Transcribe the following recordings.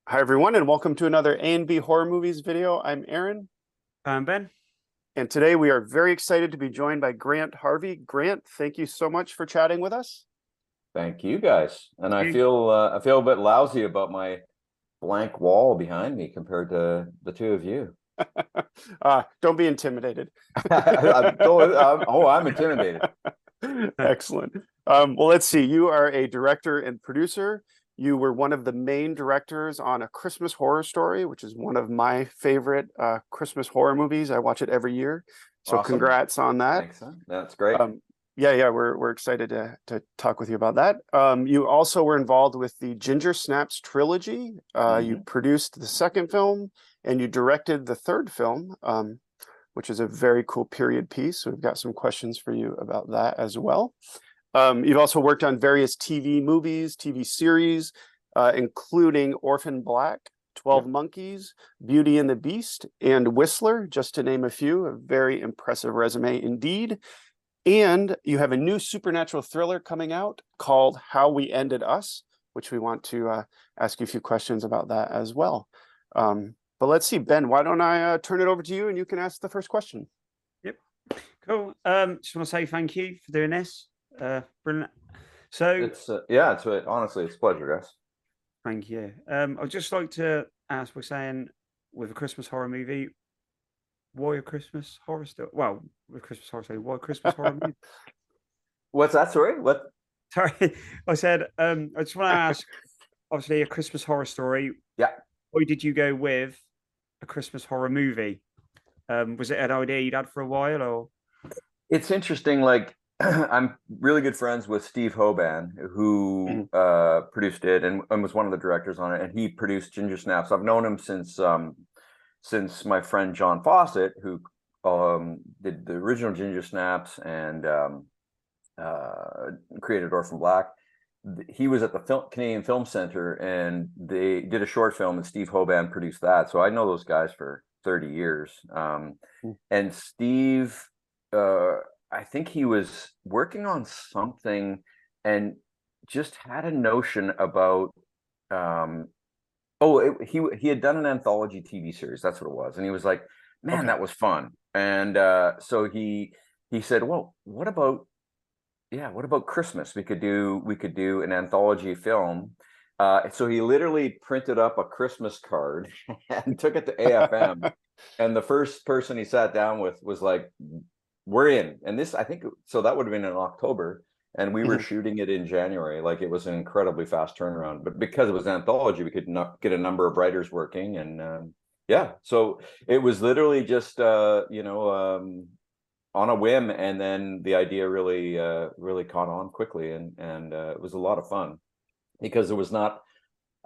Hi, everyone, and welcome to another A&B Horror Movies video. I'm Aaron, I'm Ben. and today we are very excited to be joined by Grant Harvey. Grant, thank you so much for chatting with us. Thank you guys. And Thank I you. feel a bit lousy about my blank wall behind me compared to the two of you. Don't be intimidated. I'm intimidated. Excellent. Well, let's see. You are a director and producer. You were one of the main directors on A Christmas Horror Story, which is one of my favorite Christmas horror movies. I watch it every year. So Awesome. congrats on that. Thanks. That's great. Yeah, we're excited to talk with you about that. You also were involved with the Ginger Snaps trilogy. You produced the second film and you directed the third film, which is a very cool period piece. So we've got some questions for you about that as well. You've also worked on various TV movies, TV series, including Orphan Black, 12 Monkeys, Beauty and the Beast, and Whistler, just to name a few. A very impressive resume indeed. And you have a new supernatural thriller coming out called How We Ended Us, which we want to ask you a few questions about that as well. But let's see, Ben, why don't I turn it over to you and you can ask the first question. Yep. Cool. Just want to say thank you for doing this. Brilliant. So It's honestly it's a pleasure, guys. thank you. I'd just like to ask, we're saying with a Christmas horror movie, why a Christmas horror story? Well, with Christmas horror story, why a Christmas horror movie? What's that? Sorry? What? Sorry, I said I just want to ask, obviously a Christmas horror story. Yeah. Why did you go with a Christmas horror movie? Was it an idea you'd had for a while, or? It's interesting, like I'm really good friends with Steve Hoban, who produced it and was one of the directors on it, and he produced Ginger Snaps. I've known him since my friend John Fawcett, who did the original Ginger Snaps and created Orphan Black. He was at the Canadian Film Center, and they did a short film, and Steve Hoban produced that. So I know those guys for 30 years. And Steve, I think he was working on something and just had a notion about he had done an anthology TV series. That's what it was. And he was like, man, that was fun. And so he said, well, what about Christmas? We could do an anthology film. So he literally printed up a Christmas card and took it to AFM. And the first person he sat down with was like, we're in. And this, I think, so that would have been in October. And we were shooting it in January. Like, it was an incredibly fast turnaround. But because it was an anthology, we could not get a number of writers working. And so it was literally just, on a whim. And then the idea really caught on quickly. And it was a lot of fun because it was not,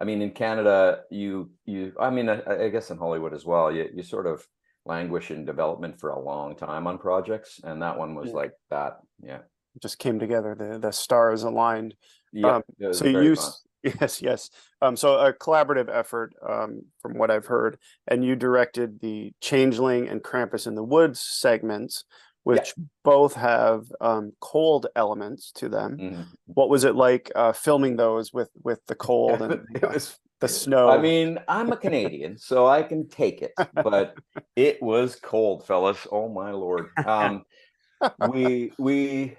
I mean, in Canada, I guess in Hollywood as well, you sort of languish in development for a long time on projects, and that one was like that. Yeah, it just came together. The stars aligned. Yeah, it was so very fun. yes. So a collaborative effort, from what I've heard, and you directed the Changeling and Krampus in the Woods segments, which both have cold elements to them. What was it like filming those with the cold and the snow? I mean, I'm a Canadian, so I can take it, but it was cold, fellas. Oh my Lord. I mean,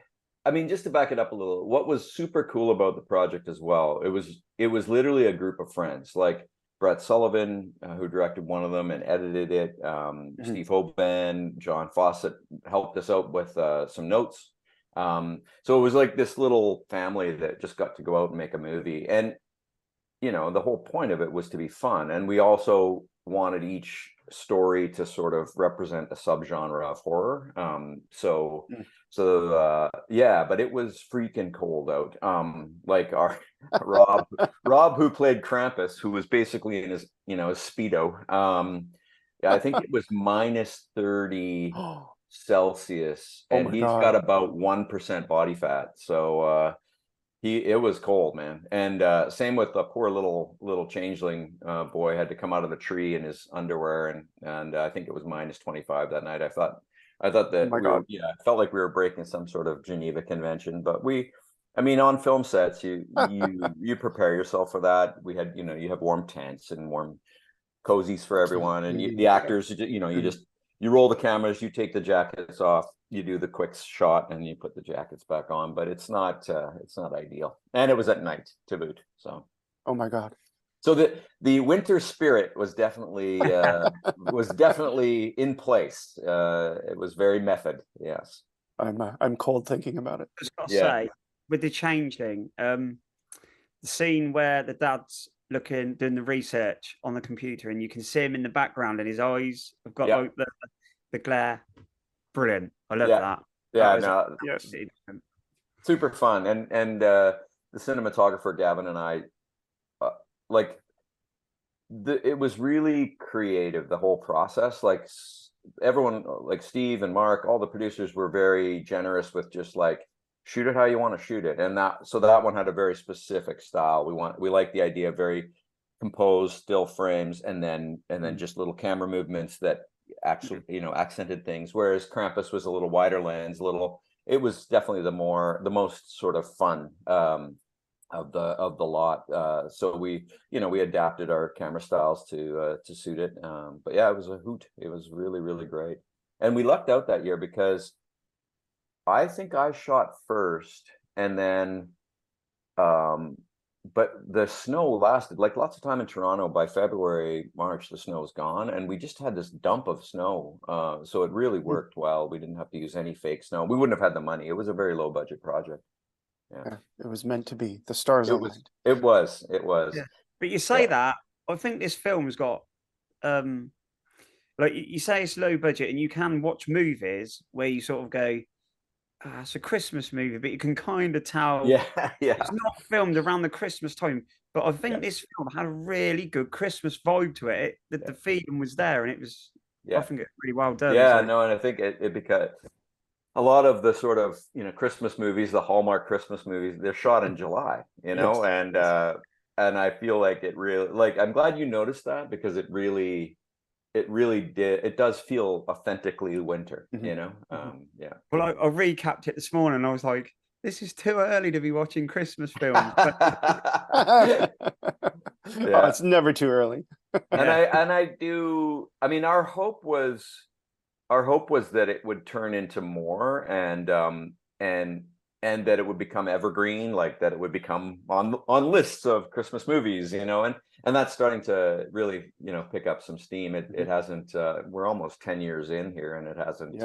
just to back it up a little, what was super cool about the project as well, it was literally a group of friends, like Brett Sullivan, who directed one of them and edited it. Steve Hoban, John Fawcett helped us out with some notes. So it was like this little family that just got to go out and make a movie. And the whole point of it was to be fun. And we also wanted each story to sort of represent a subgenre of horror. But it was freaking cold out. Like our Rob, who played Krampus, who was basically in his Speedo. I think it was minus 30 Celsius, and he's got about 1% body fat. So it was cold, man. And same with the poor little changeling boy, had to come out of the tree in his underwear, and I think it was minus 25 that night. I thought that I felt like we were breaking some sort of Geneva Convention, but we I mean, on film sets, you prepare yourself for that. We had, you have warm tents and warm cozies for everyone, and the actors, you roll the cameras, you take the jackets off, you do the quick shot, and you put the jackets back on. But it's not ideal, and it was at night to boot. So, oh my God. So the winter spirit was definitely in place. It was very method. Yes. I'm cold thinking about it. I just got to Yeah. say, with the changeling, the scene where the dad's doing the research on the computer, and you can see him in the background, and his eyes have got Yeah. like the glare. Brilliant. I love Yeah. that. Yeah, That was Yes. super fun, and the cinematographer Gavin and I, like, it was really creative, the whole process. Like, everyone, like Steve and Mark, all the producers were very generous with just like, shoot it how you want to shoot it, and that one had a very specific style. We like the idea of very composed still frames, and then just little camera movements that actually accented things, whereas Krampus was a little wider lens, it was definitely the most sort of fun of the lot. So we adapted our camera styles to suit it. But yeah, it was a hoot. It was really, really great. And we lucked out that year because I think I shot first, and then but the snow lasted, like, lots of time in Toronto. By February, March, the snow was gone, and we just had this dump of snow. So it really worked well. We didn't have to use any fake snow. We wouldn't have had the money. It was a very low budget project. Yeah, it was meant to be. The stars aligned. It was. Yeah. But you say that, I think this film's got like you say it's low budget, and you can watch movies where you sort of go, it's a Christmas movie, but you can kind of tell it's not filmed around the Christmas time. But I think this film had a really good Christmas vibe to it. The feeling was there, and it was, I think it's really well done. Yeah, no, and I think it because a lot of the sort of Christmas movies, the Hallmark Christmas movies, they're shot in July, and I feel like it really, like, I'm glad you noticed that, because it really does feel authentically winter, yeah. Well, I recapped it this morning, and I was like, this is too early to be watching Christmas films. Oh, it's never too early. And I mean, our hope was that it would turn into more, and that it would become evergreen, like that it would become on lists of Christmas movies, and that's starting to really, pick up some steam. It hasn't, we're almost 10 years in here, and it hasn't,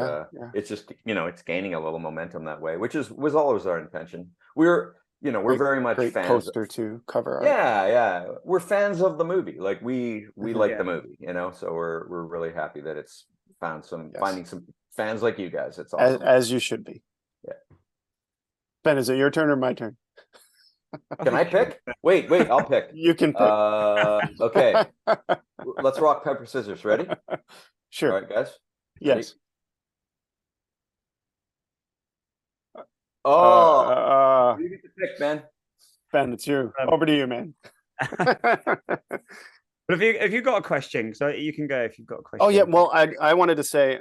it's just, it's gaining a little momentum that way, which was always our intention. We're very much great fans. Poster to cover art. Yeah. We're fans of the movie. Like, we like the movie, so we're really happy that it's finding some fans like you guys. It's awesome. As you should be. Yeah. Ben, is it your turn or my turn? Can I pick? Wait, I'll pick. You can pick. Okay. Let's rock, paper, scissors. Ready? Sure. All right, guys. Yes. Oh, you get to pick, man. Ben, it's you. Over to you, man. But if you've got a question, so you can go if you've got a question. Oh yeah, well, I wanted to say,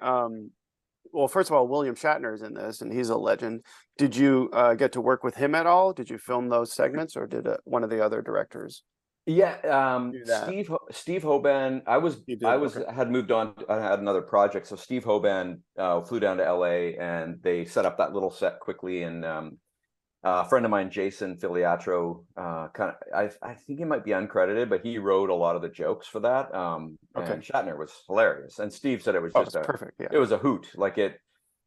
well, first of all, William Shatner is in this, and he's a legend. Did you get to work with him at all? Did you film those segments, or did one of the other directors? Yeah, Steve Hoban. Had moved on. I had another project, so Steve Hoban flew down to LA, and they set up that little set quickly. And a friend of mine, Jason Filiatro, I think he might be uncredited, but he wrote a lot of the jokes for that. And Shatner was hilarious, and Steve said it was just perfect. Yeah, it was a hoot. Like it,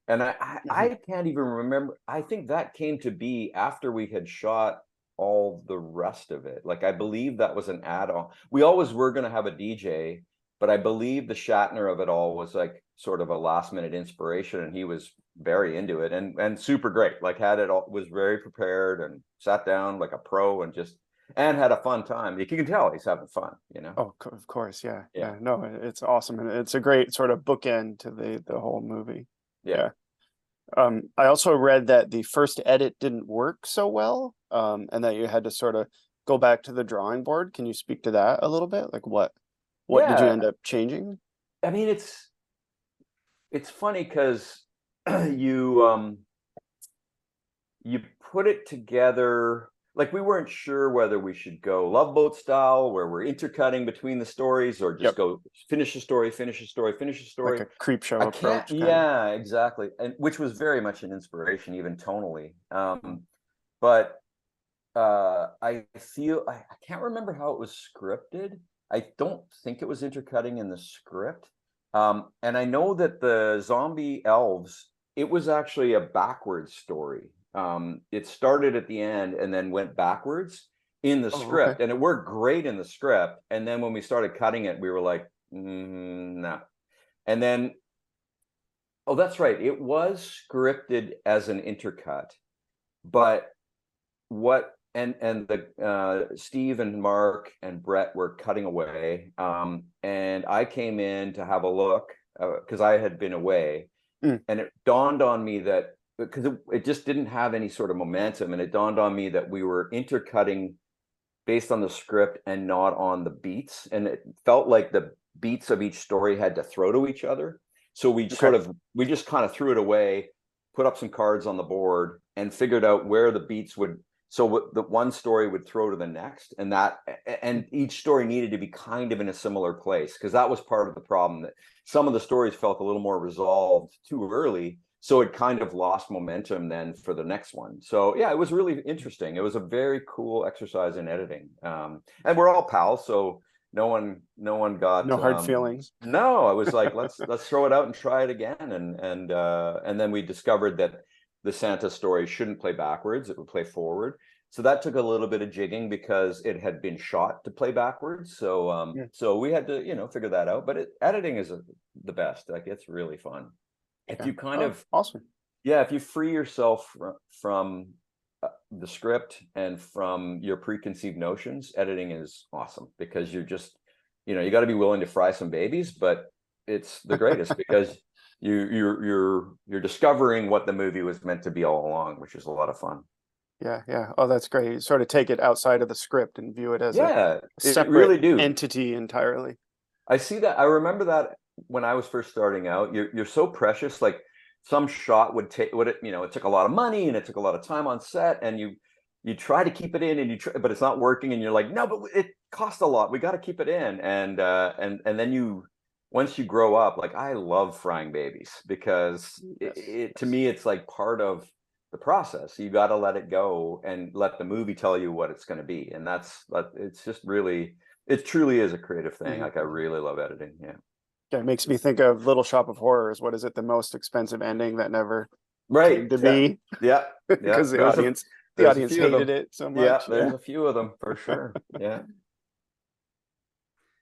and I can't even remember. I think that came to be after we had shot all the rest of it. Like, I believe that was an add-on. We always were going to have a DJ, but I believe the Shatner of it all was like sort of a last minute inspiration, and he was very into it and super great. Like, had it all, was very prepared and sat down like a pro and had a fun time. You can tell he's having fun, Oh, of course, yeah. No, it's awesome, and it's a great sort of bookend to the whole movie. Yeah. I also read that the first edit didn't work so well, and that you had to sort of go back to the drawing board. Can you speak to that a little bit? Like, what did you end up changing? I mean, it's funny because you put it together. Like, we weren't sure whether we should go Love Boat style, where we're intercutting between the stories, or just go finish the story, finish the story, finish the story. Like a creep show approach. Yeah, exactly. And which was very much an inspiration, even tonally. But I feel I can't remember how it was scripted. I don't think it was intercutting in the script. And I know that the zombie elves, it was actually a backwards story. It started at the end and then went backwards in the script, and it worked great in the script. And then when we started cutting it, we were like, no. And then, oh, that's right, it was scripted as an intercut, but what and the Steve and Mark and Brett were cutting away, and I came in to have a look because I had been away, and it dawned on me that, because it just didn't have any sort of momentum, and it dawned on me that we were intercutting based on the script and not on the beats, and it felt like the beats of each story had to throw to each other. So we just kind of threw it away, put up some cards on the board, and figured out where the beats would, so the one story would throw to the next, and each story needed to be kind of in a similar place, because that was part of the problem, that some of the stories felt a little more resolved too early, so it kind of lost momentum then for the next one. So yeah, it was really interesting. It was a very cool exercise in editing, and we're all pals, so no one got no hard feelings. No, I was like, let's throw it out and try it again, and then we discovered that the Santa story shouldn't play backwards, it would play forward. So that took a little bit of jigging because it had been shot to play backwards. So so we had to, figure that out. But editing is the best. Like, it's really fun. If you kind of awesome. Yeah, if you free yourself from the script and from your preconceived notions, editing is awesome, because you're just, you got to be willing to fry some babies, but it's the greatest because you're discovering what the movie was meant to be all along, which is a lot of fun. Yeah. Oh, that's great. You sort of take it outside of the script and view it as a separate really entity entirely. I see that. I remember that when I was first starting out. You're so precious. Like, some shot would take it took a lot of money and it took a lot of time on set, and you try to keep it in, and but it's not working, and you're like, no, but it cost a lot, we got to keep it in, and then once you grow up, like, I love frying babies, because to me, it's like part of the process. You got to let it go and let the movie tell you what it's going to be, and it's just really, it truly is a creative thing. Like, I really love editing. Yeah, it makes me think of Little Shop of Horrors. What is it? The most expensive ending that never came to be. Yeah. Because the audience hated it so much. Yeah, there's a few of them for sure. Yeah.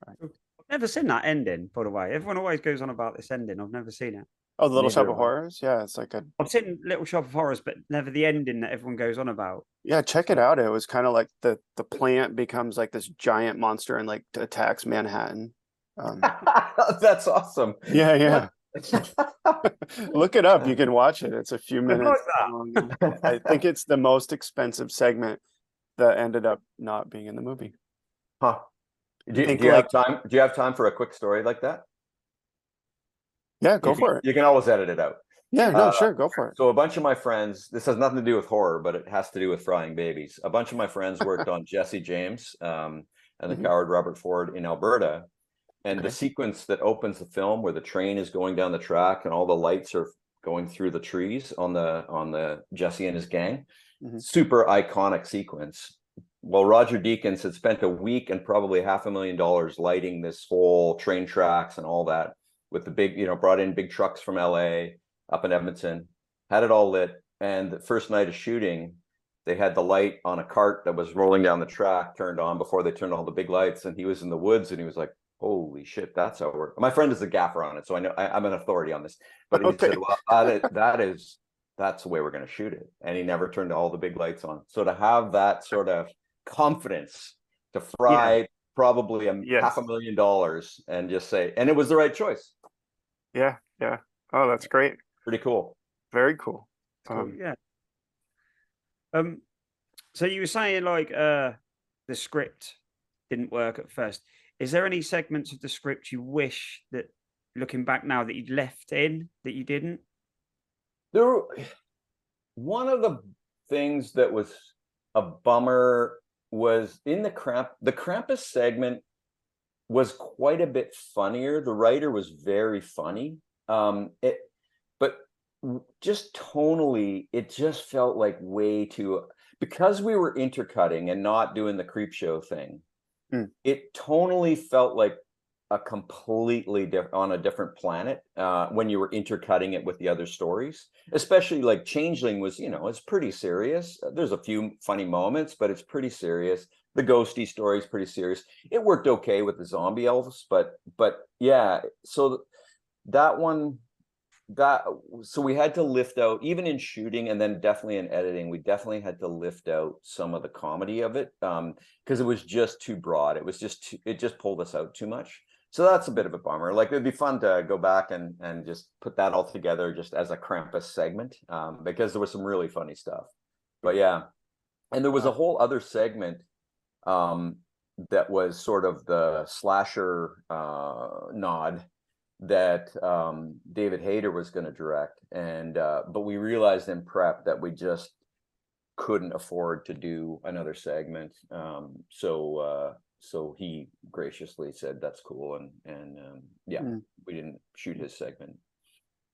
I've never seen that ending, by the way. Everyone always goes on about this ending. I've never seen it. Oh, the Little Shop of Horrors? Yeah, it's like I've seen Little Shop of Horrors, but never the ending that everyone goes on about. Yeah, check it out. It was kind of like the plant becomes like this giant monster and like attacks Manhattan. That's awesome. Yeah. Look it up. You can watch it. It's a few minutes long. I think it's the most expensive segment that ended up not being in the movie. Huh. Do you have time? Do you have time for a quick story like that? Yeah, go for it. You can always edit it out. Yeah, no, sure, go for it. So a bunch of my friends, this has nothing to do with horror, but it has to do with frying babies. A bunch of my friends worked on Jesse James and the Coward Robert Ford in Alberta. And the sequence that opens the film, where the train is going down the track and all the lights are going through the trees on the Jesse and his gang, super iconic sequence. Well, Roger Deakins had spent a week and probably $500,000 lighting this whole train tracks and all that, with the big, brought in big trucks from LA up in Edmonton, had it all lit. And the first night of shooting, they had the light on a cart that was rolling down the track turned on before they turned all the big lights. And he was in the woods, and he was like, holy shit, that's how it works. My friend is the gaffer on it, so I know I'm an authority on this. But he said, well, that's the way we're going to shoot it. And he never turned all the big lights on. So to have that sort of confidence to fry probably $500,000 and just say, and it was the right choice. Yeah. Oh, that's great. Pretty cool. Very cool. Yeah. So you were saying like the script didn't work at first. Is there any segments of the script you wish that, looking back now, that you'd left in that you didn't? One of the things that was a bummer was in the Krampus segment was quite a bit funnier. The writer was very funny. But just tonally, it just felt like way too, because we were intercutting and not doing the creep show thing. It tonally felt like a completely on a different planet when you were intercutting it with the other stories, especially like Changeling was, it's pretty serious. There's a few funny moments, but it's pretty serious. The ghosty story is pretty serious. It worked okay with the zombie elves, but yeah, so that one, so we had to lift out, even in shooting and then definitely in editing, we definitely had to lift out some of the comedy of it because it was just too broad. It was just it just pulled us out too much. So that's a bit of a bummer. Like it'd be fun to go back and just put that all together just as a Krampus segment because there was some really funny stuff. But yeah, and there was a whole other segment that was sort of the slasher nod that David Hayter was going to direct, and but we realized in prep that we just couldn't afford to do another segment. So he graciously said that's cool, and yeah, we didn't shoot his segment.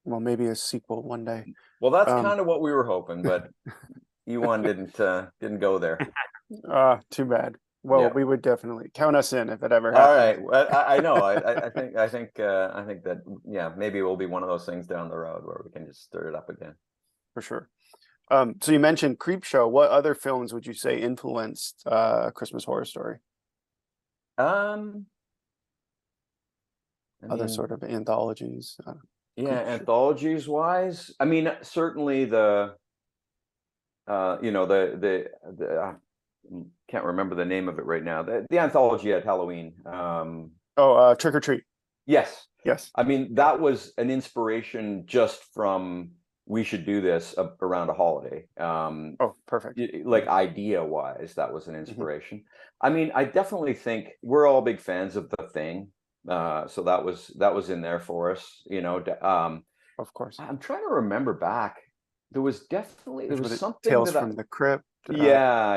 Well, maybe a sequel one day. Well, that's kind of what we were hoping, but Ewan didn't go there. Too bad. Well, Yeah. we would definitely count us in if it ever All happens. right. Well, I know. I think that, yeah, maybe it will be one of those things down the road where we can just stir it up again. For sure. So you mentioned Creepshow. What other films would you say influenced Christmas Horror Story? Other Sort of anthologies. Yeah, anthologies wise, I mean, certainly the can't remember the name of it right now. The anthology at Halloween. Trick or Treat. Yes. Yes. I mean, that was an inspiration just from we should do this around a holiday. Perfect. Like idea wise, that was an inspiration. I mean, I definitely think we're all big fans of The Thing. So that was in there for us, of course. I'm trying to remember back. There was something Tales from the Crypt. Yeah.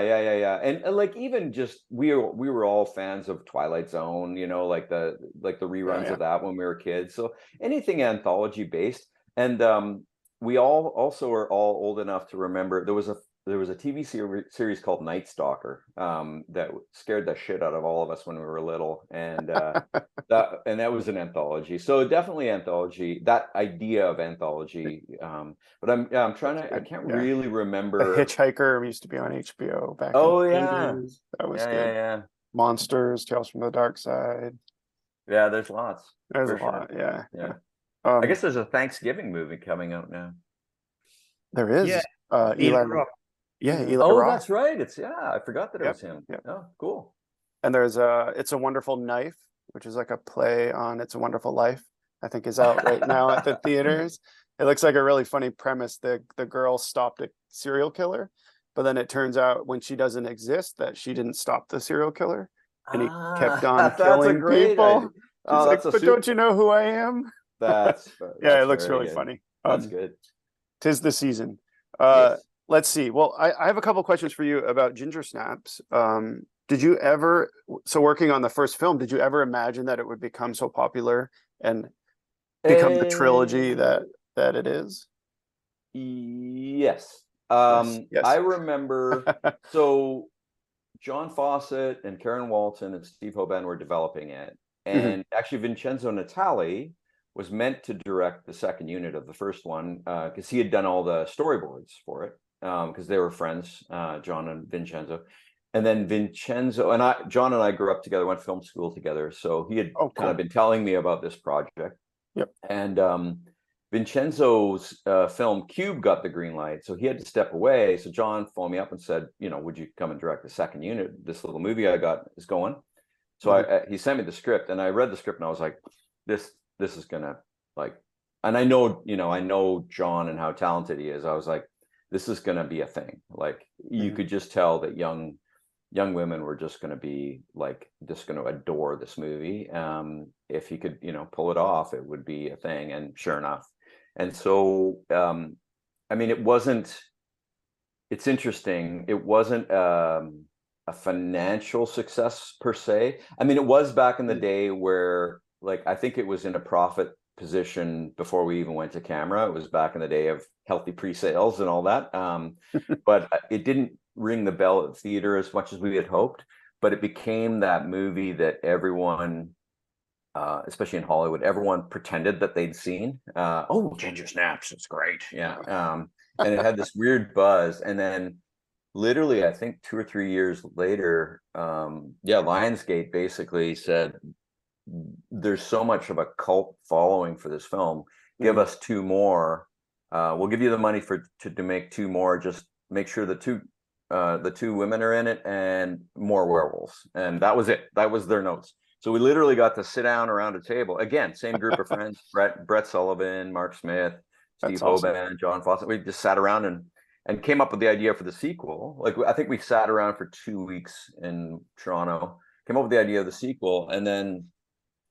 And like even just we were all fans of Twilight Zone, like the reruns of that when we were kids. So anything anthology based. And we all also are all old enough to remember there was a TV series called Night Stalker that scared the shit out of all of us when we were little, and that was an anthology. So definitely anthology. That idea of anthology. But I'm trying to. I can't really remember. The Hitchhiker used to be on HBO back. Oh in the yeah, 80s. That was good. Yeah. Monsters, Tales from the Dark Side. Yeah, there's lots. There's a lot. Yeah. I guess there's a Thanksgiving movie coming out now. There is. Yeah. Eli Roth. Yeah, Eli Oh, Roth. that's right. I forgot that it was him. Yep. Oh, cool. And there's It's a Wonderful Knife, which is like a play on It's a Wonderful Life. I think is out right now at the theaters. It looks like a really funny premise. The girl stopped a serial killer, but then it turns out when she doesn't exist that she didn't stop the serial killer, and he kept on killing people. She's like, but don't you know who I am? That's yeah, it looks really funny. That's good. 'Tis the season. Yes. Let's see. Well, I have a couple questions for you about Ginger Snaps. Did you ever, so working on the first film, did you ever imagine that it would become so popular and become the trilogy that it is? Yes. Yes. I remember, so John Fawcett and Karen Walton and Steve Hoban were developing it. And actually Vincenzo Natali was meant to direct the second unit of the first one because he had done all the storyboards for it because they were friends, John and Vincenzo. And then Vincenzo and John and I grew up together, went to film school together. So he had kind of been telling me about this project. Yep. And Vincenzo's film Cube got the green light, so he had to step away. So John phoned me up and said, would you come and direct the second unit? This little movie I got is going. So he sent me the script, and I read the script, and I was like, this is gonna and I know John and how talented he is. I was like, this is gonna be a thing. Like you could just tell that young women were just gonna be just gonna adore this movie. If he could, pull it off, it would be a thing. And sure enough. And so, I mean, it wasn't it's interesting. It wasn't a financial success per se. I mean, it was back in the day where, like, I think it was in a profit position before we even went to camera. It was back in the day of healthy pre-sales and all that. But it didn't ring the bell at the theater as much as we had hoped. But it became that movie that everyone, especially in Hollywood, everyone pretended that they'd seen. Oh, Ginger Snaps, it's great. Yeah. And it had this weird buzz. And then literally, I think 2 or 3 years later, Lionsgate basically said, there's so much of a cult following for this film. Give us 2 more. We'll give you the money to make 2 more. Just make sure the two women are in it and more werewolves. And that was it. That was their notes. So we literally got to sit down around a table again, same group of friends: Brett Sullivan, Mark Smith, Steve Hoban, John Fawcett. We just sat around and came up with the idea for the sequel. Like, I think we sat around for 2 weeks in Toronto, came up with the idea of the sequel, and then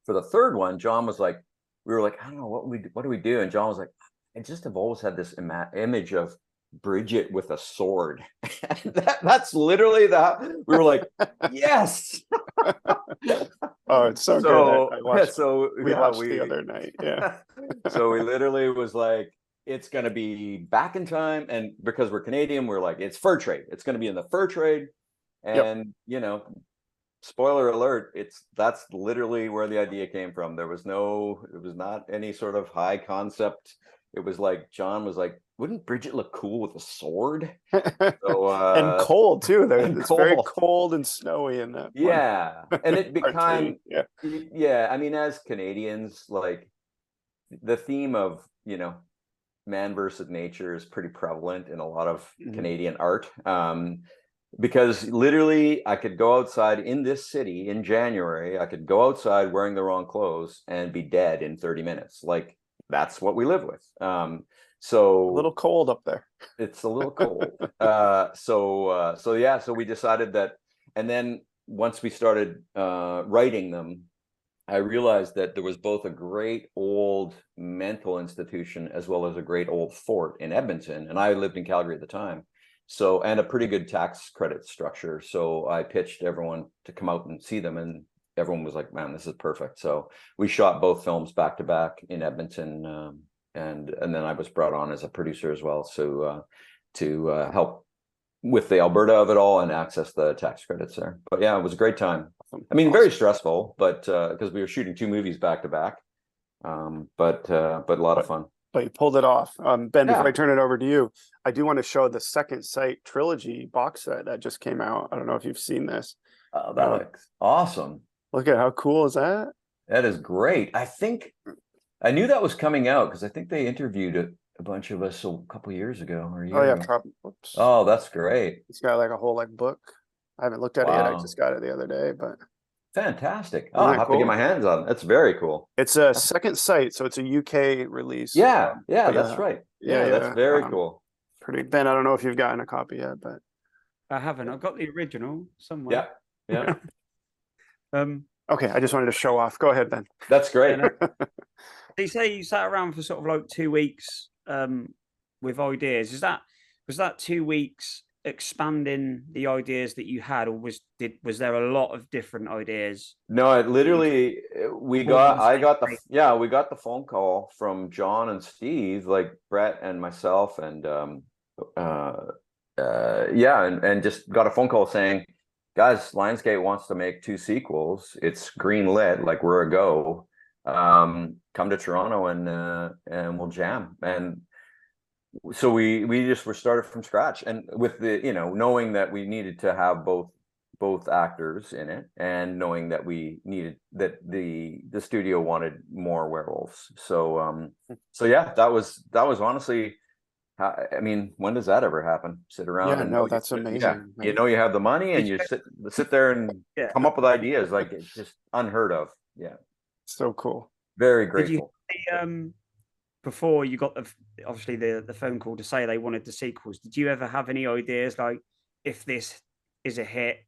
for the third one, John was like, we were like, I don't know what do we do, and John was like, I just have always had this image of Bridget with a sword. That's literally that. We were like, yes. Oh, it's so good. I watched, we watched the other night. Yeah. So we literally was like, it's going to be back in time. And because we're Canadian, we're like, it's fur trade. It's going to be in the fur trade. And, spoiler alert, that's literally where the idea came from. It was not any sort of high concept. It was like, John was like, wouldn't Bridget look cool with a sword? So, and cold too. It's cold. very cold and snowy in that. Yeah. And it became, yeah. I mean, as Canadians, like, the theme of, man versus nature is pretty prevalent in a lot of Canadian art. Because literally I could go outside in this city in January, I could go outside wearing the wrong clothes and be dead in 30 minutes. Like, that's what we live with. So a little cold up there. It's a little cold. So we decided that, and then once we started writing them, I realized that there was both a great old mental institution as well as a great old fort in Edmonton, and I lived in Calgary at the time. So, and a pretty good tax credit structure. So I pitched everyone to come out and see them, and everyone was like, man, this is perfect. So we shot both films back to back in Edmonton. And then I was brought on as a producer as well. So to help with the Alberta of it all and access the tax credits there. But yeah, it was a great time. I mean, very stressful, but because we were shooting 2 movies back to back. But a lot of fun. But you pulled it off. Ben, before I turn it over to you, I do want to show the Second Sight trilogy box set that just came out. I don't know if you've seen this. Oh, that looks awesome. Look at how cool is that? That is great. I think I knew that was coming out because I think they interviewed a bunch of us a couple years ago or a year ago. Whoops. Oh, that's great. It's got like a whole book. I haven't looked at it yet. I just got it the other day, but fantastic. Oh, I'll have to get my hands on it. That's very cool. It's a Second Sight, so it's a UK release. Yeah, that's right. Yeah, that's very cool. Pretty. Ben, I don't know if you've gotten a copy yet, but I haven't. I've got the original somewhere. Yeah. Okay, I just wanted to show off. Go ahead, Ben. That's great. They say you sat around for sort of like 2 weeks with ideas. Was that 2 weeks expanding the ideas that you had, or was there a lot of different ideas? No, it literally we got the phone call from John and Steve, like Brett and myself, and and just got a phone call saying, guys, Lionsgate wants to make 2 sequels. It's green lit, like we're a go. Come to Toronto and we'll jam. And so we just were started from scratch, and with the knowing that we needed to have both actors in it, and knowing that we needed that the studio wanted more werewolves. So that was honestly, I mean, when does that ever happen? Sit around and that's amazing. Yeah, you have the money and you sit there and come up with ideas. Like, it's just unheard of. Yeah, so cool. Very grateful. Did you, before you got obviously the phone call to say they wanted the sequels, did you ever have any ideas like, if this is a hit,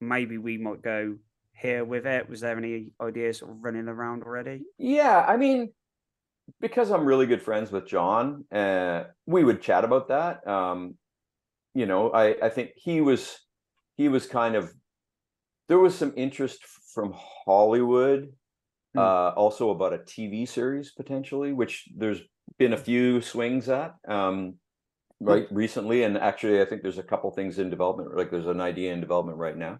maybe we might go here with it? Was there any ideas sort of running around already? Yeah, I mean, because I'm really good friends with John, we would chat about that. I think he was kind of, there was some interest from Hollywood, also about a TV series potentially, which there's been a few swings at right recently, and actually I think there's a couple things in development, like there's an idea in development right now.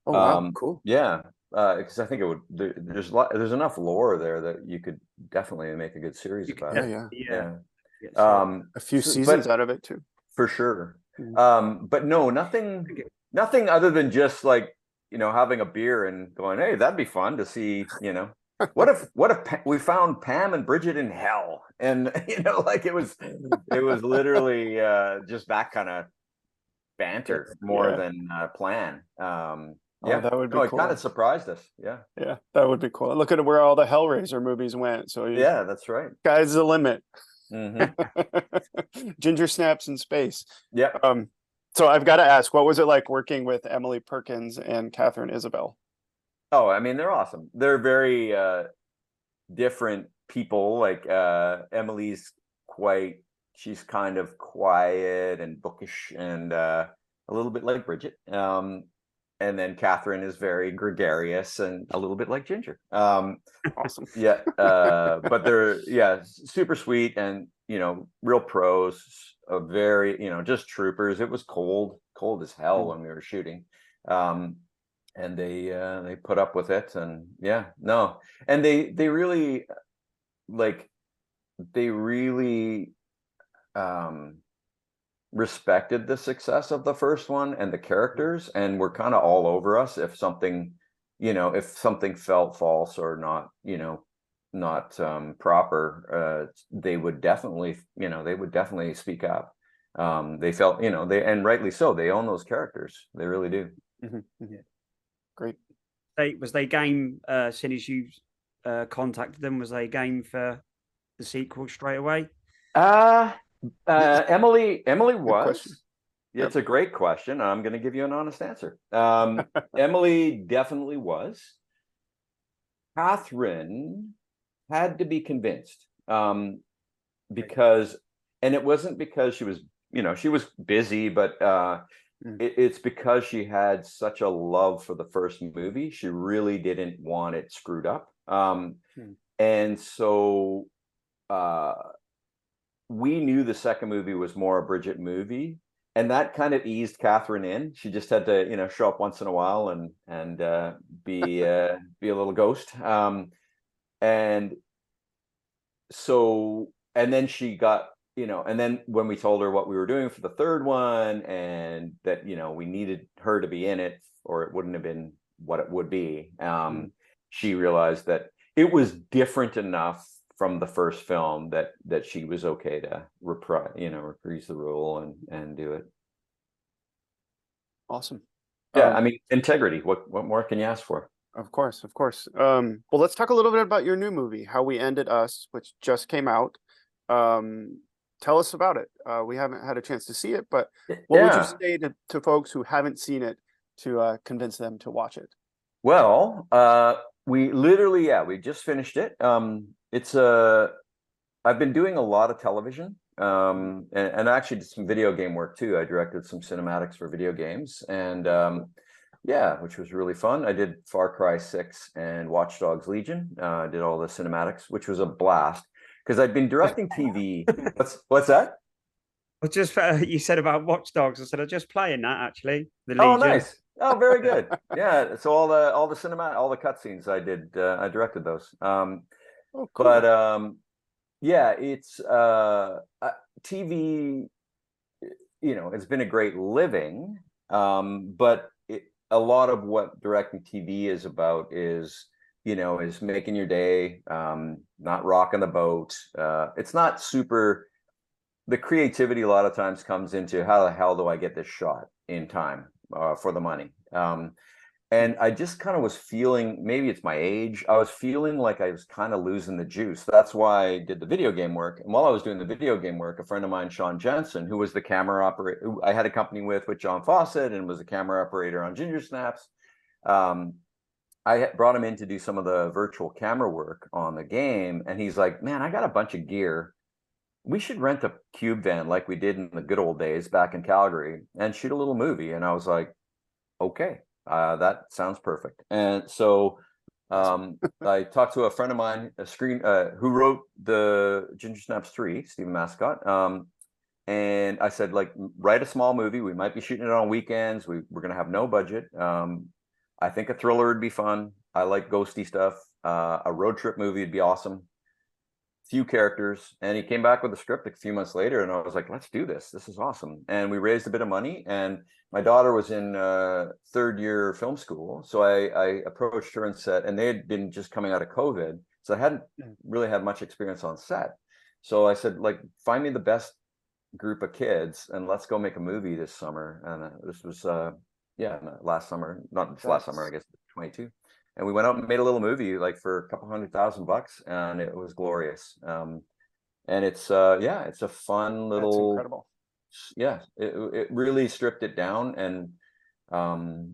Oh wow, cool. Yeah, because I think it would, there's enough lore there that you could definitely make a good series about it. Yeah. A few seasons out of it too, for sure. But no, nothing other than just like, having a beer and going, hey, that'd be fun to see, what if we found Pam and Bridget in hell, and like it was literally just that kind of banter more than plan. That would be cool. It kind of surprised us. Yeah, that would be cool. Look at where all the Hellraiser movies went. So that's right. Sky's the limit. Ginger snaps in space. Yeah. So I've got to ask, what was it like working with Emily Perkins and Catherine Isabel? Oh, I mean, they're awesome. They're very different people. Like she's kind of quiet and bookish and a little bit like Bridget. And then Catherine is very gregarious and a little bit like Ginger. Awesome. Yeah. But they're super sweet and real pros. Very just troopers. It was cold as hell when we were shooting. And they put up with it, and and they really respected the success of the first one and the characters, and were kind of all over us if something felt false or not proper. They would definitely speak up. They felt, and rightly so, they own those characters. They really do. Great. Was they game, as soon as you contacted them, was they game for the sequel straight away? Emily was. It's a great question. I'm going to give you an honest answer. Emily definitely was. Catherine had to be convinced, because, and it wasn't because she was, she was busy, but it's because she had such a love for the first movie. She really didn't want it screwed up. And so we knew the second movie was more a Bridget movie, and that kind of eased Catherine in. She just had to, show up once in a while and be a little ghost. And so, and then she got, and then when we told her what we were doing for the third one, and that, we needed her to be in it or it wouldn't have been what it would be, she realized that it was different enough from the first film that she was okay to reprise the role and do it. Awesome. I mean, integrity. What more can you ask for? Of course. Well, let's talk a little bit about your new movie, How We Ended Us, which just came out. Tell us about it. We haven't had a chance to see it, but what would you say to folks who haven't seen it to convince them to watch it? Well, we literally, we just finished it. I've been doing a lot of television, and I actually did some video game work too. I directed some cinematics for video games, and which was really fun. I did Far Cry 6 and Watch Dogs Legion. Did all the cinematics, which was a blast. Because I've been directing TV. What's that? Well, just you said about Watch Dogs. I said I'm just playing that actually. The Oh, Legion. nice. Oh, very good. Yeah. So all the cinema, all the cutscenes I did, I directed those. Cool. But it's TV. It's been a great living. But a lot of what directing TV is about is making your day, not rocking the boat. It's not super, the creativity a lot of times comes into how the hell do I get this shot in time for the money. And I just kind of was feeling, maybe it's my age, I was feeling like I was kind of losing the juice. That's why I did the video game work. And while I was doing the video game work, a friend of mine, Sean Jensen, who was the camera operator, who I had a company with John Fawcett and was a camera operator on Ginger Snaps. I brought him in to do some of the virtual camera work on the game. And he's like, man, I got a bunch of gear. we should rent a cube van like we did in the good old days back in Calgary and shoot a little movie. And I was like, okay, that sounds perfect. And so I talked to a friend of mine, who wrote the Ginger Snaps 3, Stephen Mascott. And I said, like, write a small movie. We might be shooting it on weekends. We're going to have no budget. I think a thriller would be fun. I like ghosty stuff. A road trip movie would be awesome. Few characters. And he came back with a script a few months later, and I was like, let's do this. This is awesome. And we raised a bit of money, and my daughter was in third year film school. So I approached her and said, and they had been just coming out of COVID. So I hadn't really had much experience on set. So I said, like, find me the best group of kids and let's go make a movie this summer. And this was last summer, not this last summer, I guess 22. And we went out and made a little movie, like, for a couple $100,000, and it was glorious. And it's it's a fun little. That's incredible. Yeah, it really stripped it down, and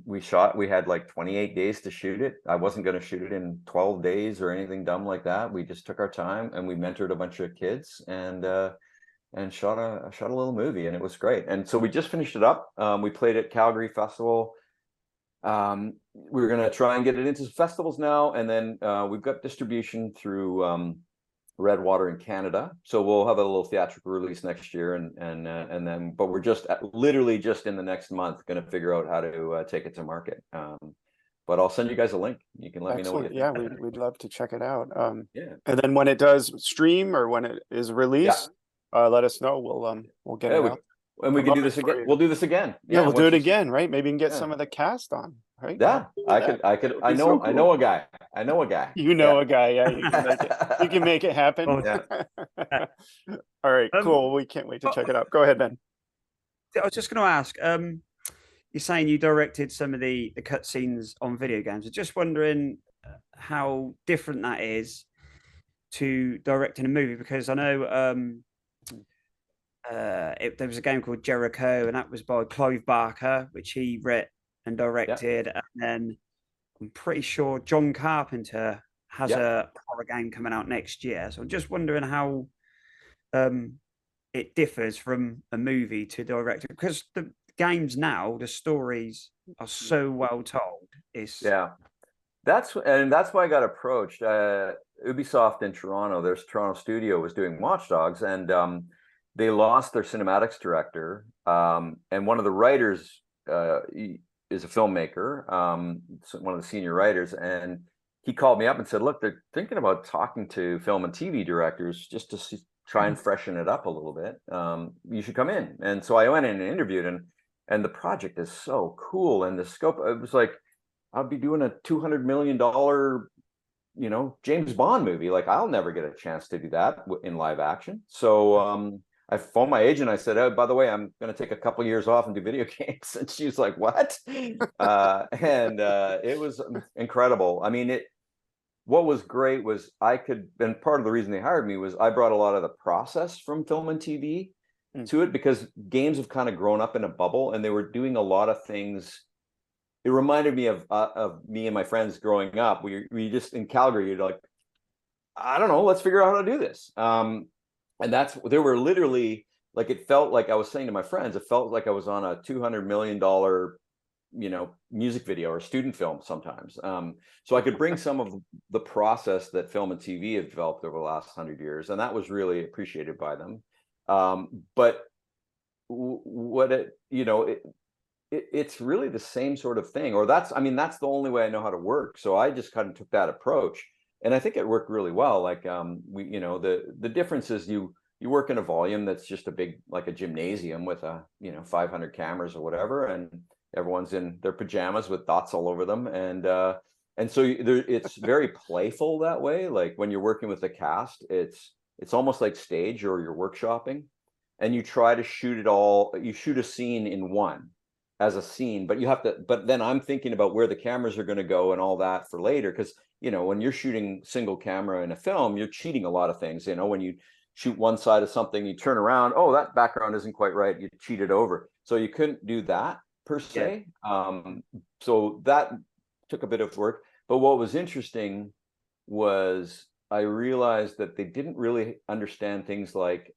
we had like 28 days to shoot it. I wasn't going to shoot it in 12 days or anything dumb like that. We just took our time, and we mentored a bunch of kids, and shot a little movie, and it was great. And so we just finished it up. We played at Calgary Festival. We're going to try and get it into festivals now, and then we've got distribution through Redwater in Canada, so we'll have a little theatrical release next year, and then, but we're literally just in the next month going to figure out how to take it to market. But I'll send you guys a link. You can let me know what you think. Yeah, we'd love to check it out. Yeah. And then when it does stream, or when it is released, let us know. We'll get it out. And we can do this again. We'll do this again. Yeah, we'll do it again, right? Maybe we can get some of the cast on, right? Yeah, I know a guy. You know a guy, yeah. You can make it happen. Yeah. All right, cool. We can't wait to check it out. Go ahead, Ben. I was just going to ask, you're saying you directed some of the cutscenes on video games. I'm just wondering how different that is to directing a movie, because I know there was a game called Jericho, and that was by Clive Barker, which he wrote and directed. And then I'm pretty sure John Carpenter has a horror game coming out next year. So I'm just wondering how it differs from a movie to directing, because the games now, the stories are so well told. That's why I got approached. Ubisoft in Toronto, their Toronto studio, was doing Watch Dogs, and they lost their cinematics director, and one of the writers is a filmmaker, one of the senior writers, and he called me up and said, look, they're thinking about talking to film and TV directors just to try and freshen it up a little bit. You should come in. And so I went in and interviewed, and the project is so cool, and the scope, it was like, I'll be doing a $200 million, James Bond movie. Like, I'll never get a chance to do that in live action. So I phoned my agent. I said, oh, by the way, I'm going to take a couple of years off and do video games. And she was like, what? And it was incredible. I mean, what was great was and part of the reason they hired me was I brought a lot of the process from film and TV to it, because games have kind of grown up in a bubble, and they were doing a lot of things. It reminded me of me and my friends growing up. We just, in Calgary, you're like, I don't know, let's figure out how to do this. And they were literally, like, it felt like I was saying to my friends, it felt like I was on a $200 million, music video or student film sometimes. So I could bring some of the process that film and TV have developed over the last 100 years. And that was really appreciated by them. But it's really the same sort of thing, or that's the only way I know how to work. So I just kind of took that approach, and I think it worked really well. Like, the difference is you work in a volume that's just a big, like a gymnasium with 500 cameras or whatever, and everyone's in their pajamas with dots all over them, and so it's very playful that way. Like, when you're working with the cast, it's almost like stage, or you're workshopping, and you try to shoot it all. You shoot a scene in one as a scene, but then I'm thinking about where the cameras are going to go and all that for later. Because, when you're shooting single camera in a film, you're cheating a lot of things. When you shoot one side of something, you turn around, oh, that background isn't quite right, you cheat it over. So you couldn't do that per se. So that took a bit of work. But what was interesting was I realized that they didn't really understand things like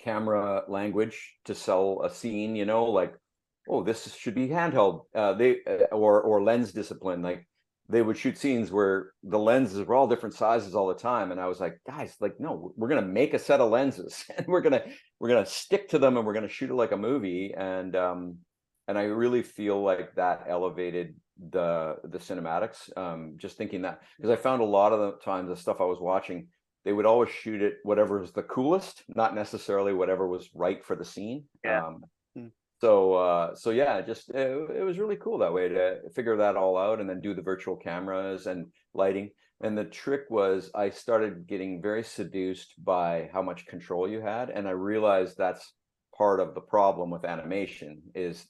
camera language to sell a scene, you know, like, oh, this should be handheld, or lens discipline. Like they would shoot scenes where the lenses were all different sizes all the time, and I was like, guys, like, no, we're gonna make a set of lenses and we're gonna stick to them and we're gonna shoot it like a movie. And I really feel like that elevated the cinematics. Just thinking that, because I found a lot of the times the stuff I was watching, they would always shoot it whatever was the coolest, not necessarily whatever was right for the scene. Yeah. So yeah, just it was really cool that way to figure that all out and then do the virtual cameras and lighting. And the trick was I started getting very seduced by how much control you had, and I realized that's part of the problem with animation is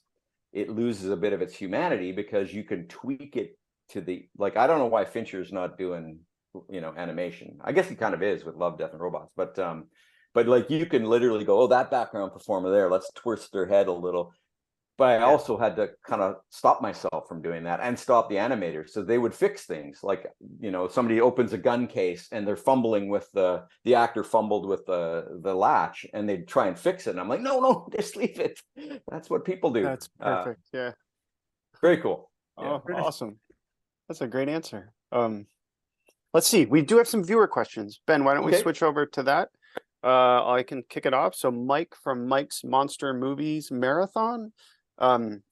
it loses a bit of its humanity because you can tweak it to the, like, I don't know why Fincher's not doing, you know, animation. I guess he kind of is with Love, Death and Robots, but like you can literally go, oh, that background performer there, let's twist their head a little. But I also had to kind of stop myself from doing that and stop the animators. So they would fix things like, you know, somebody opens a gun case and they're fumbling with the actor fumbled with the latch, and they'd try and fix it. And I'm like, no, just leave it. That's what people do. That's perfect. Yeah. Very cool. Oh, yeah. Awesome. That's a great answer. Let's see. We do have some viewer questions. Ben, why don't we switch over to that? I can kick it off. So Mike from Mike's Monster Movies Marathon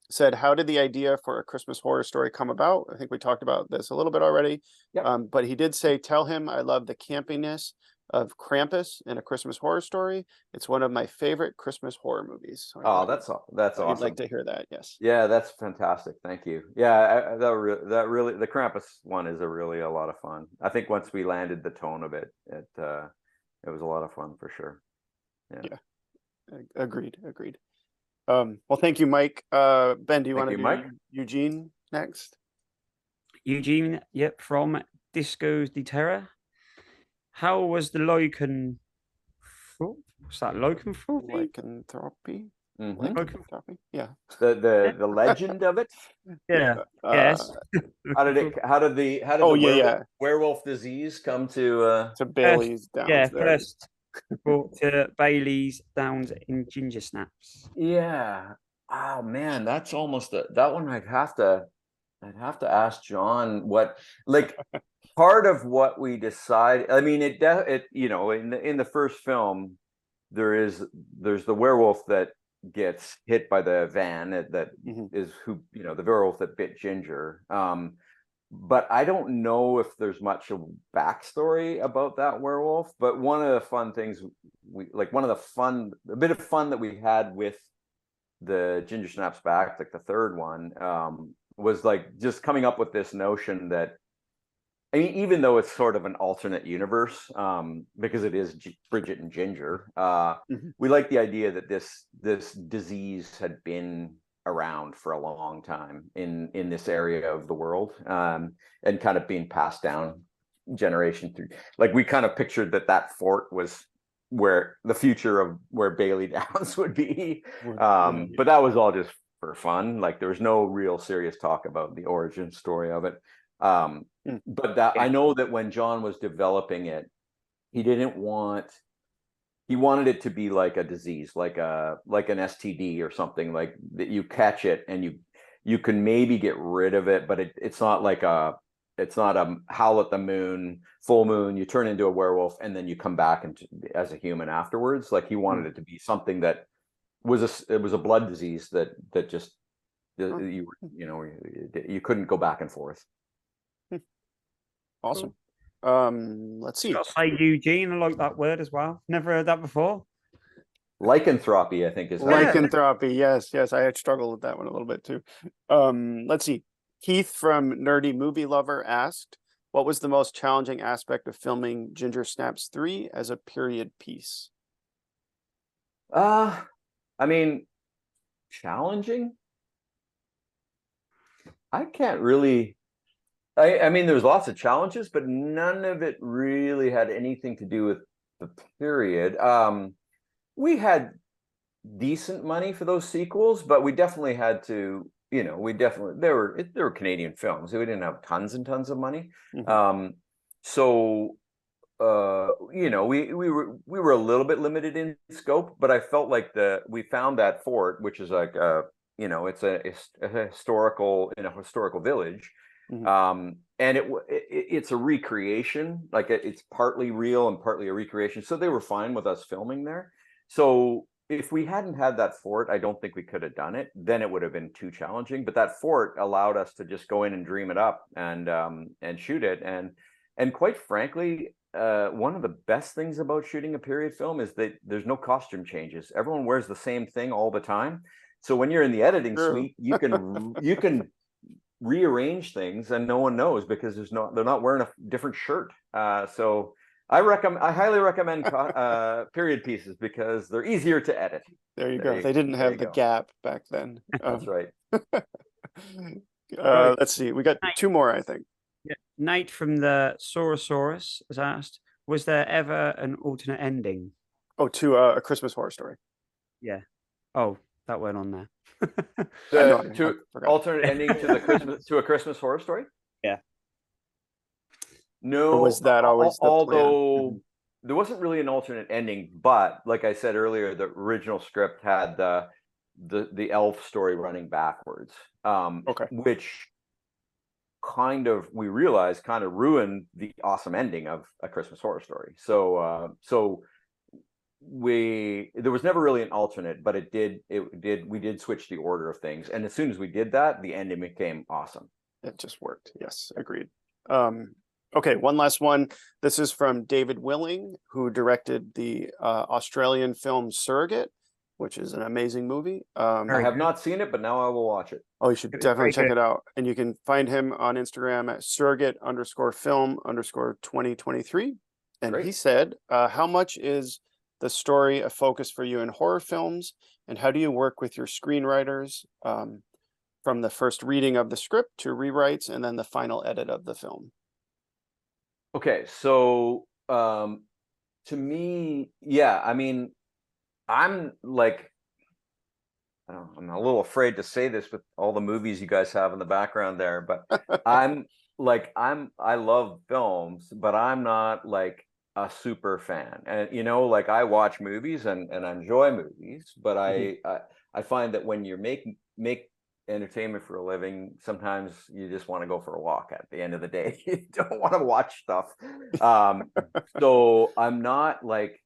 said, how did the idea for A Christmas Horror Story come about? I think we talked about this a little bit already. Yep. But he did say, tell him I love the campiness of Krampus in A Christmas Horror Story. It's one of my favorite Christmas horror movies. So that's awesome. I'd like to hear that. Yes. Yeah, that's fantastic. Thank you. Yeah, that really the Krampus one is really a lot of fun. I think once we landed the tone of it, it was a lot of fun for sure. Yeah. Agreed. Well, thank you, Mike. Ben, do you want to do Mike? Eugene next? Eugene, yep, from Discos de Terra. How was the lycanthropy? What's that? Lycanthropy? Lycanthropy. Lycanthropy? Yeah. The legend of it. Yeah. Yes. How did the werewolf disease come to Bailey's Downs? Yeah, first brought to Bailey's Downs in ginger snaps. Yeah. Oh man, that's almost that one. I'd have to ask John what, like, part of what we decide. I mean, it you know, in the first film, there's the werewolf that gets hit by the van that is who, you know, the werewolf that bit Ginger. But I don't know if there's much of backstory about that werewolf. But one of the fun things a bit of fun that we had with the Ginger Snaps Back, like the third one, was like just coming up with this notion that, I mean, even though it's sort of an alternate universe, because it is Bridget and Ginger, we like the idea that this disease had been around for a long time in this area of the world, and kind of being passed down generation through. Like, we kind of pictured that fort was where the future of where Bailey Downs would be, but that was all just for fun. Like, there was no real serious talk about the origin story of it. But I know that when John was developing it, he wanted it to be like a disease, like an STD or something, like that you catch it and you can maybe get rid of it, but it's not a howl at the moon, full moon, you turn into a werewolf and then you come back as a human afterwards. Like, he wanted it to be something that was a blood disease that just you couldn't go back and forth. Awesome. Let's see. I'll say Eugene. I like that word as well. Never heard that before. Lycanthropy, I think, is lycanthropy. Yes. I had struggled with that one a little bit too. Let's see. Keith from Nerdy Movie Lover asked, what was the most challenging aspect of filming Ginger Snaps 3 as a period piece? I mean, challenging? I can't really... I mean, there's lots of challenges, but none of it really had anything to do with the period. We had decent money for those sequels, but we definitely had to, you know, they were Canadian films. So we didn't have tons and tons of money. So you know, we were a little bit limited in scope, but I felt like we found that fort, which is like you know, it's a historical, in a historical village. And it's a recreation, like it's partly real and partly a recreation. So they were fine with us filming there. So if we hadn't had that fort, I don't think we could have done it. Then it would have been too challenging. But that fort allowed us to just go in and dream it up and shoot it. And quite frankly, one of the best things about shooting a period film is that there's no costume changes. Everyone wears the same thing all the time. So when you're in the editing suite, you can rearrange things and no one knows because they're not wearing a different shirt. So I highly recommend period pieces because they're easier to edit. There you go. They didn't have the gap back then. That's right. Let's see. We got two more, I think. Yeah. Nate from the Saurosaurus has asked, was there ever an alternate ending? Oh, to A Christmas Horror Story. Yeah. Oh, that went on there. Alternate ending to A Christmas Horror Story? Yeah. No. Or was that always the although plan? there wasn't really an alternate ending, but like I said earlier, the original script had the elf story running backwards. Which we realized kind of ruined the awesome ending of A Christmas Horror Story. So there was never really an alternate, but we did switch the order of things, and as soon as we did that, the ending became awesome. It just worked. Yes, agreed. Okay, one last one. This is from David Willing, who directed the Australian film Surrogate, which is an amazing movie. I have not seen it, but now I will watch it. Oh, you should definitely check it out. And you can find him on Instagram at surrogate_film_2023. And Great. he said, how much is the story a focus for you in horror films? And how do you work with your screenwriters from the first reading of the script to rewrites and then the final edit of the film? Okay, so to me, yeah, I mean, I'm like, I don't know, I'm a little afraid to say this with all the movies you guys have in the background there, but I love films, but I'm not like a super fan. And you know, like I watch movies and I enjoy movies, but I find that when you make entertainment for a living, sometimes you just want to go for a walk at the end of the day. You don't want to watch stuff. So I'm not like,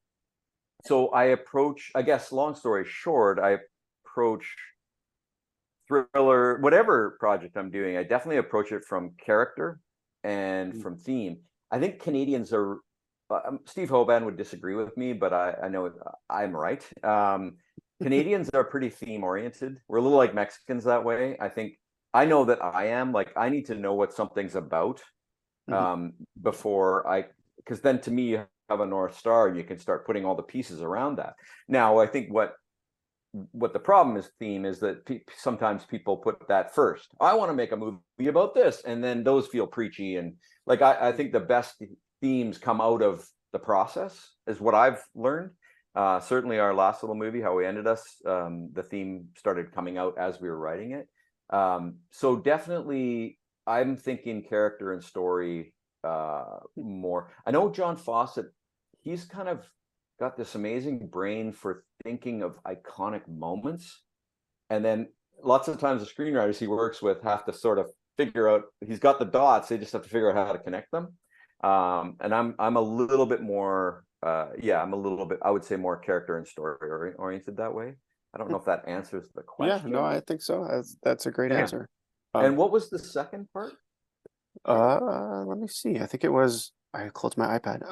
so I approach, I guess, long story short, I approach thriller, whatever project I'm doing, I definitely approach it from character and from theme. I think Canadians are, Steve Hoban would disagree with me, but I know I'm right. Canadians are pretty theme oriented. We're a little like Mexicans that way. I know that I am, like, I need to know what something's about before because then to me, you have a North Star and you can start putting all the pieces around that. Now, I think what the problem is theme is that sometimes people put that first. I want to make a movie about this, and then those feel preachy. And like, I think the best themes come out of the process is what I've learned. Certainly our last little movie, How We Ended Us, the theme started coming out as we were writing it. So definitely I'm thinking character and story more. I know John Fawcett, he's kind of got this amazing brain for thinking of iconic moments. And then lots of times the screenwriters he works with have to sort of figure out, he's got the dots, they just have to figure out how to connect them. And I'm a little bit more, I'm a little bit, I would say, more character and story oriented that way. I don't know if that answers the question. Yeah, no, I think so. That's a great answer. And what was the second part? Let me see. I think it was, I closed my iPad.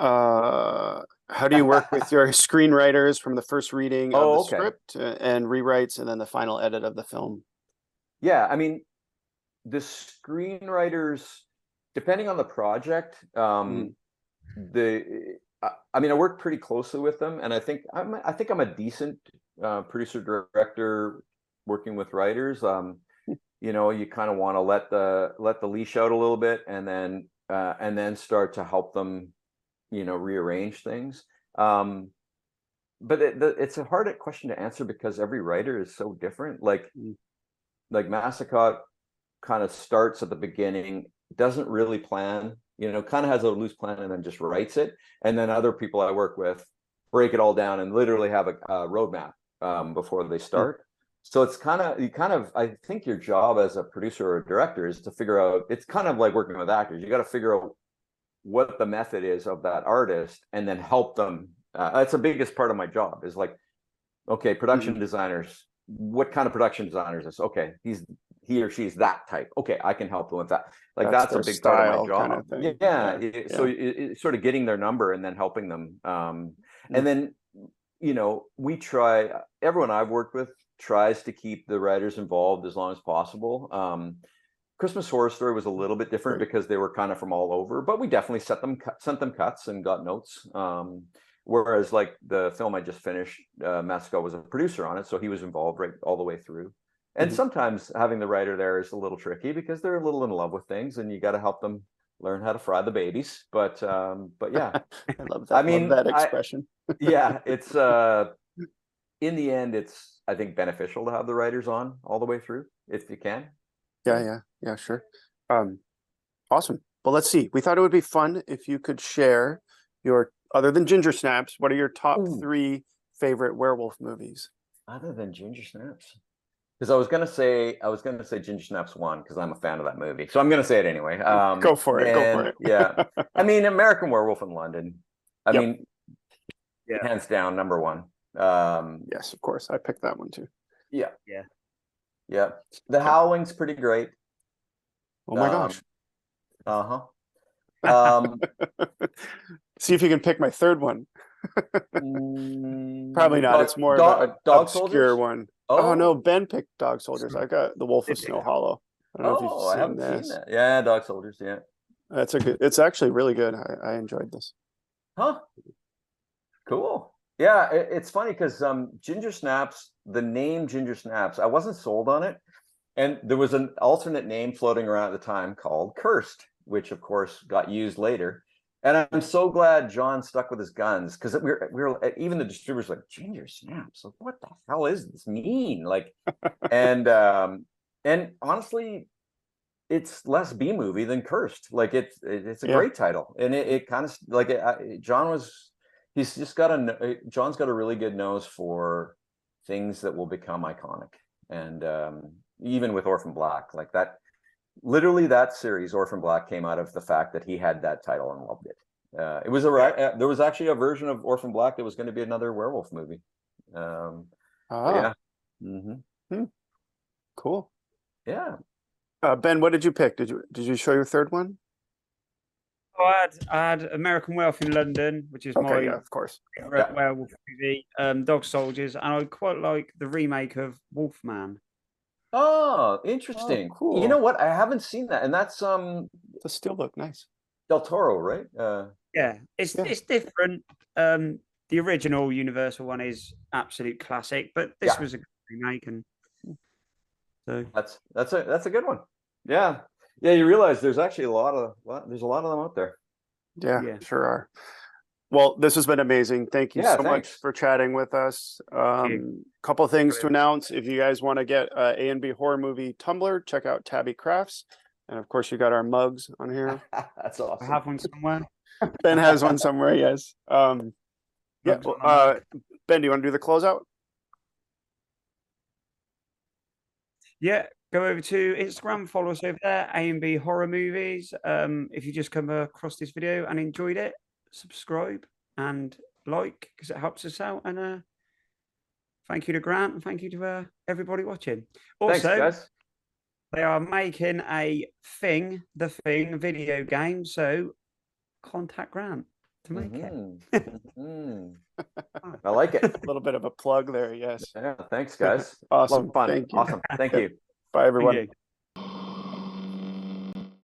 How do you work with your screenwriters from the first reading of the script and rewrites and then the final edit of the film? Yeah, I mean, the screenwriters, depending on the project, I work pretty closely with them, and I think I'm a decent producer director working with writers. You know, you kind of want to let the leash out a little bit, and then start to help them, you know, rearrange things. But it's a hard question to answer because every writer is so different. Like Massacot kind of starts at the beginning, doesn't really plan you know, kind of has a loose plan and then just writes it. And then other people I work with break it all down and literally have a roadmap before they start. So it's I think your job as a producer or a director is to figure out, it's kind of like working with actors. You got to figure out what the method is of that artist and then help them. That's the biggest part of my job is like, okay, production designers, what kind of production designer is this? Okay, he or she's that type. Okay, I can help them with that. Like that's a big part of my job. Kind of thing. Yeah. So it's sort of getting their number and then helping them. And then, you know, everyone I've worked with tries to keep the writers involved as long as possible. Christmas Horror Story was a little bit different because they were kind of from all over, but we definitely sent them cuts and got notes. Whereas like the film I just finished, Masco was a producer on it, so he was involved right all the way through. And sometimes having the writer there is a little tricky because they're a little in love with things, and you got to help them learn how to fry the babies. But yeah, I love that. I mean, love that expression. Yeah, it's in the end, it's I think beneficial to have the writers on all the way through if you can. Yeah, sure. Awesome. Well, let's see. We thought it would be fun if you could share your, other than Ginger Snaps, what are your top 3 favorite werewolf movies? Other than Ginger Snaps? Because I was gonna say Ginger Snaps 1 because I'm a fan of that movie, so I'm gonna say it anyway. Go for it. Yeah, I mean, American Werewolf in London. I mean, hands down, number 1. Yes, of course, I picked that one too. Yeah. The Howling's pretty great. Oh my gosh. See if you can pick my third one. Probably not. It's more of an obscure one. Oh no, Ben picked Dog Soldiers. I got The Wolf of Snow Hollow. I don't know if you've seen haven't this. seen that. Yeah, Dog Soldiers. Yeah, it's actually really good. I enjoyed this. Huh? Cool. Yeah, it's funny because Ginger Snaps, the name Ginger Snaps, I wasn't sold on it, and there was an alternate name floating around at the time called Cursed, which of course got used later. And I'm so glad John stuck with his guns because we were even the distributors were like, Ginger Snaps, like what the hell is this mean? Like, and honestly, it's less B movie than Cursed. Like it's a great title, and it kind of like John's got a really good nose for things that will become iconic, and even with Orphan Black, like that. Literally, that series, Orphan Black, came out of the fact that he had that title and loved it. It was there was actually a version of Orphan Black that was going to be another werewolf movie. Yeah. Cool. Yeah. Ben, what did you pick? Did you show your third one? I had American Werewolf in London, which is my of course werewolf movie. Dog Soldiers, and I quite like the remake of Wolfman. Oh, interesting. Oh, cool. You know what? I haven't seen that, and that's the steelbook, nice. Del Toro, right? Yeah, it's different. The original Universal one is absolute classic, but this was a good remake, and so that's a good one. Yeah. You realize there's actually there's a lot of them out there. Yeah, sure are. Well, this has been amazing. Thank you so much for chatting with us. Couple things to announce. If you guys want to get A&B Horror Movie Tumblr, check out Tabby Crafts. And of course, you got our mugs on here. That's awesome. I have one somewhere. Ben has one somewhere, yes. Ben, do you want to do the closeout? Yeah, go over to Instagram, follow us over there, A&B Horror Movies. If you just come across this video and enjoyed it, subscribe and like because it helps us out. And thank you to Grant and thank you to everybody watching. Also, thanks, guys. They are making The Thing video game, so contact Grant to make it. I like it. A little bit of a plug there, yes. Yeah, thanks, guys. Awesome. Fun. Thank you. Awesome. Thank you. Bye, everyone.